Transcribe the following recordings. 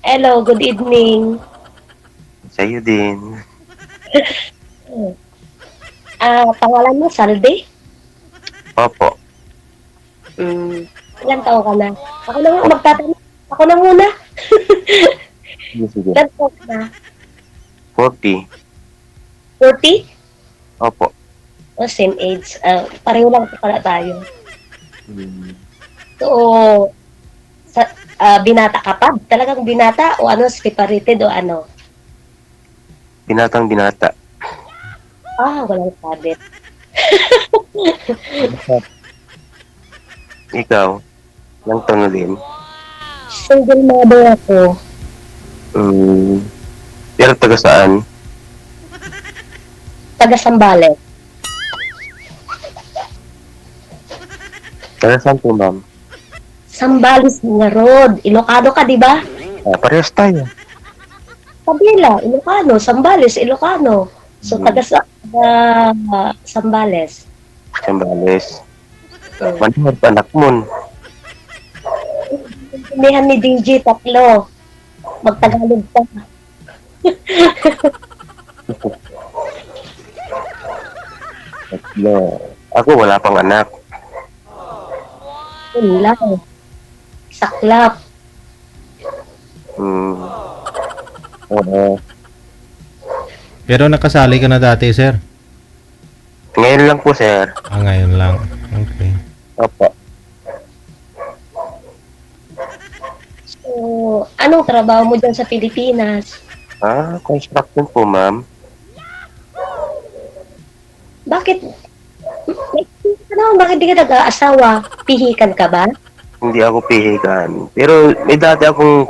Hello, good evening. Sa'yo din. Pangalan mo, Salde? Opo. Hmm, ilang taon ka na? Ako na nga magtatanong. Ako na muna. Sige, sige. Ilang taon ka na? 40. 40? Opo. O, same age. Pareho lang pala tayo. Hmm. So, binata ka pa? Talagang binata o ano, separated o ano? Binatang binata. Walang sabit. Ikaw, ilang taon na din? Single mother ako. Hmm. Pero taga saan? Taga Sambales. Taga saan po, ma'am? Sambales nga road. Ilocano ka, di ba? Parehas tayo. Kabila, Ilocano. Sambales, Ilocano. So, Hmm. Sambales. Sambales. So, Manhor pa anak mo. Pinihan ni DJ tatlo. Magtagalog ka. Tatlo. Ako wala pang anak. Yun lang. Saklap. Hmm. Oo. Pero nakasali ka na dati, sir? Ngayon lang po, sir. Ngayon lang. Okay. Opo. So, anong trabaho mo dyan sa Pilipinas? Construction po, ma'am. Bakit? Bakit di ka nag-aasawa? Pihikan ka ba? Hindi ako pihikan. Pero may dati akong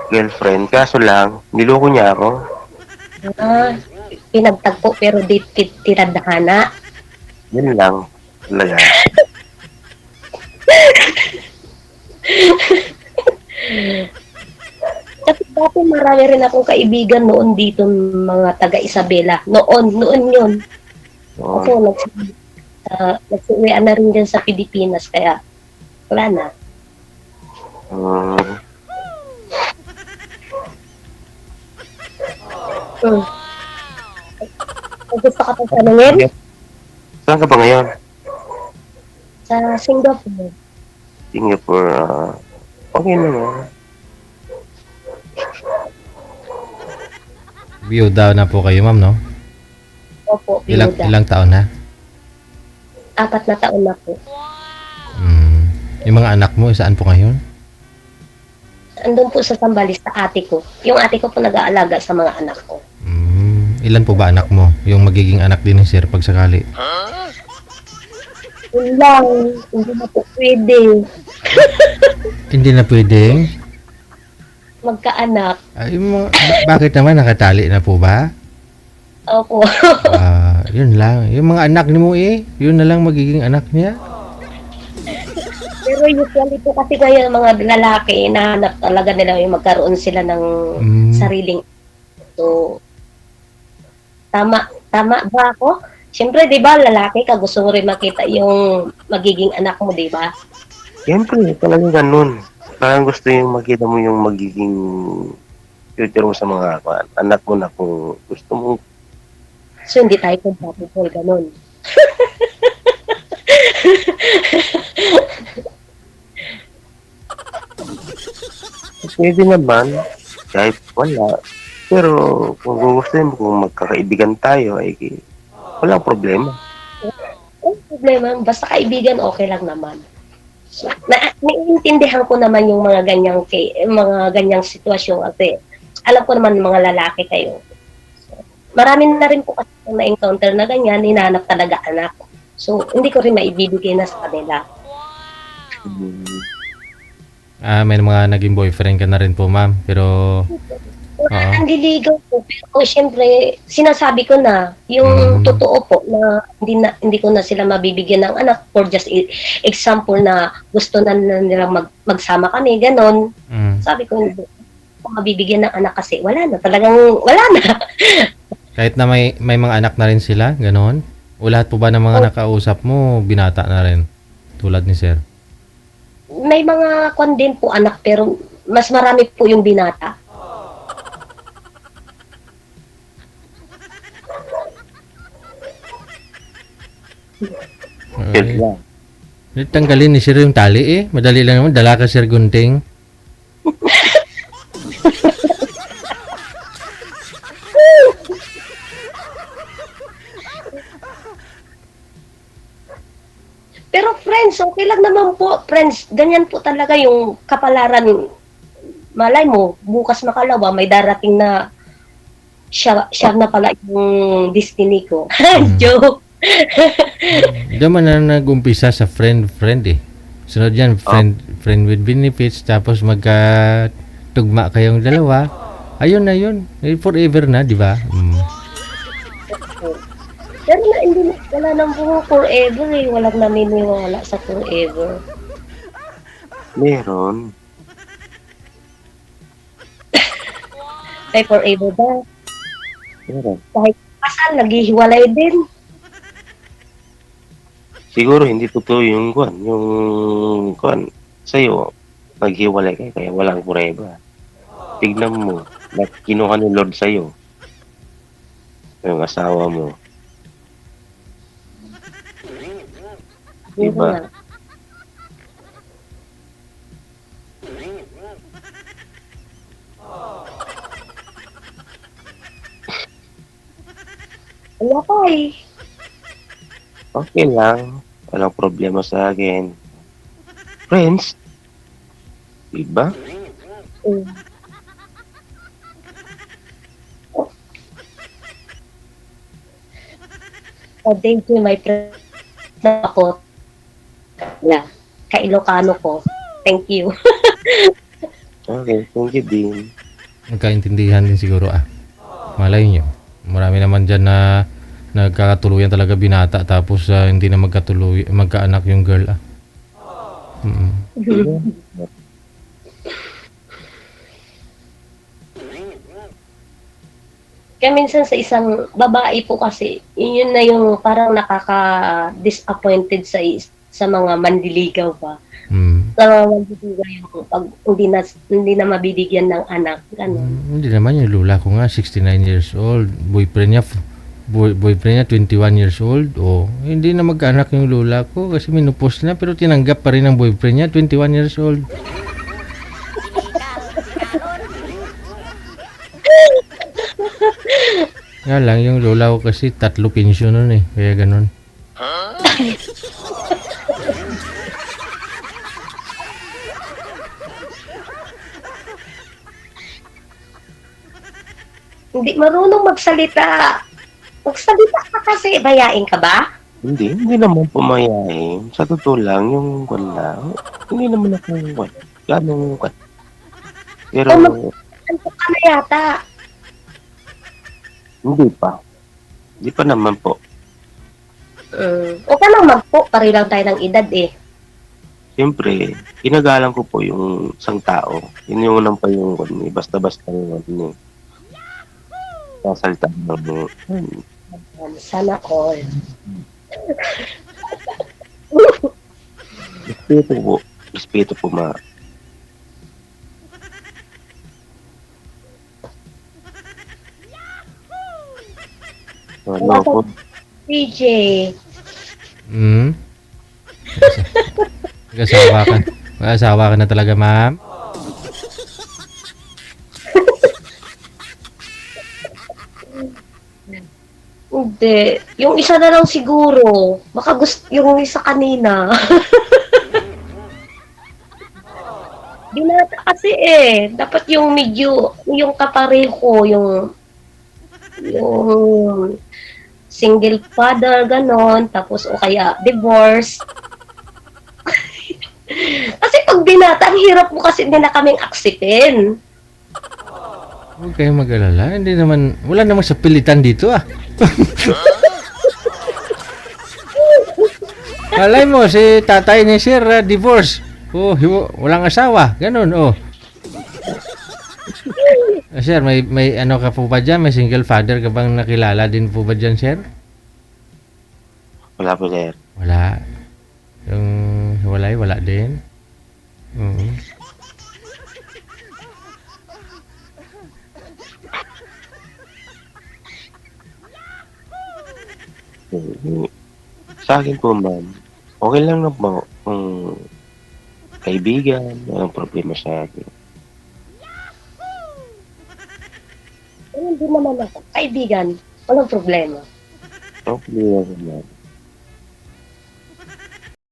girlfriend. Kaso lang, niloko niya ako. Pinagtagpo pero di tinadhana. Yun lang. Talaga. Kasi dati marami rin akong kaibigan noon dito, mga taga Isabela. Noon yun. Kasi Oo. nagsiuwian na rin dyan sa Pilipinas, kaya wala na. Hmm. Hmm. Kung gusto ka pang tanungin, Saan ka ba ngayon? sa Singapore. Singapore. Okay naman. Byuda na po kayo, ma'am, no? Opo, Ilang, Pinuda. ilang taon na? 4 na taon na po. Yung mga anak mo, saan po ngayon? Andun po sa Sambales, sa ate ko. Yung ate ko po nag-aalaga sa mga anak ko. Ilan po ba anak mo? Yung magiging anak din ni sir pag sakali? Yun lang, hindi na po pwede Hindi na pwedeng? magkaanak. Ay, bakit naman nakatali na po ba? Opo. Yun lang. Yung mga anak ni mo yun na lang magiging anak niya. Pero usually po kasi ngayon mga lalaki, nahanap talaga nila yung magkaroon sila ng sariling. So, tama ba ako? Siyempre, di ba, lalaki ka, gusto mo rin makita yung magiging anak mo, di ba? Siyempre, talagang ganun. Parang gusto yung makita mo yung magiging future mo sa mga anak mo na kung gusto mo. So, hindi tayo compatible, ganun. Pwede naman. Kahit wala. Pero kung gugustuhin mo, kung magkakaibigan tayo, ay walang problema. Ang problema, basta kaibigan, okay lang naman. So, naiintindihan ko naman yung mga ganyang sitwasyon kasi alam ko naman mga lalaki kayo. So, marami na rin po kasi na-encounter na ganyan, hinanap talaga anak. So, hindi ko rin maibibigay na sa kanila. May mga naging boyfriend ka na rin po, ma'am. Pero, Ang liligaw po, pero syempre, sinasabi ko na, yung totoo po, na hindi ko na sila mabibigyan ng anak for just example na gusto na nilang magsama kami, ganon. Sabi ko, hindi ko mabibigyan ng anak kasi wala na, talagang wala na. kahit na may mga anak na rin sila, ganon? O lahat po ba ng mga nakausap mo, binata na rin? Tulad ni sir? May mga kwan din po anak, pero mas marami po yung binata. Yun Ay, lang. tanggalin ni Sir yung tali eh. Madali lang naman. Dala ka Sir Gunting. Pero friends, okay lang naman po. Friends, ganyan po talaga yung kapalaran. Malay mo, bukas makalawa, may darating na siya na pala yung destiny ko. Joke. Diyan man na nag-umpisa sa friend eh. Sunod yan, friend with benefits. Tapos magka-tugma kayong dalawa. Ayun na yun. Eh, forever na, di ba? Pero na, hindi, wala nang buong forever eh. Walang naniniwala sa forever. Meron. Ay, forever ba? Meron. Kahit kasal, naghihiwalay din. Siguro hindi totoo yung kwan. Yung kwan. Sa'yo, naghiwalay kayo kaya walang forever. Tignan mo. Kinuha ni Lord sa'yo. Yung asawa mo. Yun Diba? nga. Wala pa eh. Okay lang. Walang problema sa akin. Friends. Diba? Mm. Oh, thank you, my friend. Ako. Na, ka-Ilocano ko. Thank you. Okay, thank you din. Magkaintindihan din siguro Malay nyo. Marami naman dyan na nagkakatuluyan talaga binata tapos hindi na magkaanak yung girl Kaya minsan sa isang babae po kasi, yun na yung parang nakaka-disappointed sa mga mandiligaw ba. Sa mga mandiligaw yung pag hindi na mabibigyan ng anak. Ganun. Hindi naman yung lula ko nga 69 years old. Boyfriend niya 21 years old. Hindi na magkaanak yung lula ko kasi minupos na pero tinanggap pa rin ng boyfriend niya 21 years old. Nga lang, yung lola ko kasi 3 pensyon nun eh. Kaya ganun. Hindi marunong magsalita. Magsalita ka kasi, bayain ka ba? Hindi naman pumayain. Sa totoo lang, yung kwan lang. Hindi naman ako kwan. Ganong kwan. Pero, Antok ka na yata. hindi pa. Hindi pa naman po. Okay lang magpo, pare lang tayo ng edad eh. Siyempre, ginagalang ko po yung isang tao. Yun yung unang pa yung kwan. Basta-basta yung kwan. Sasalita ng Sana all. respeto po. Respeto po, ma. Ano po? PJ. Mag-asawa ka. Mag-asawa ka na talaga, ma'am. Hindi. Yung isa na lang siguro. Baka gusto, yung isa kanina. Binata kasi eh. Dapat yung medyo, yung kapareho, yung single father, ganon. Tapos o kaya divorce. Kasi pag binata, ang hirap mo kasi nila kaming aksipin. Huwag kayong mag-alala. Hindi naman, wala namang sa pilitan dito Alay mo, si tatay ni Sir, divorce. Walang asawa. Ganun. Sir, may ano ka po ba dyan? May single father ka bang nakilala din po ba dyan, Sir? Wala po, sir. Wala. Yung wala din. Sa akin po, ma'am, okay lang na po kung kaibigan, walang problema sa akin. Hindi naman ako. Kaibigan, walang problema. Okay lang, ma'am.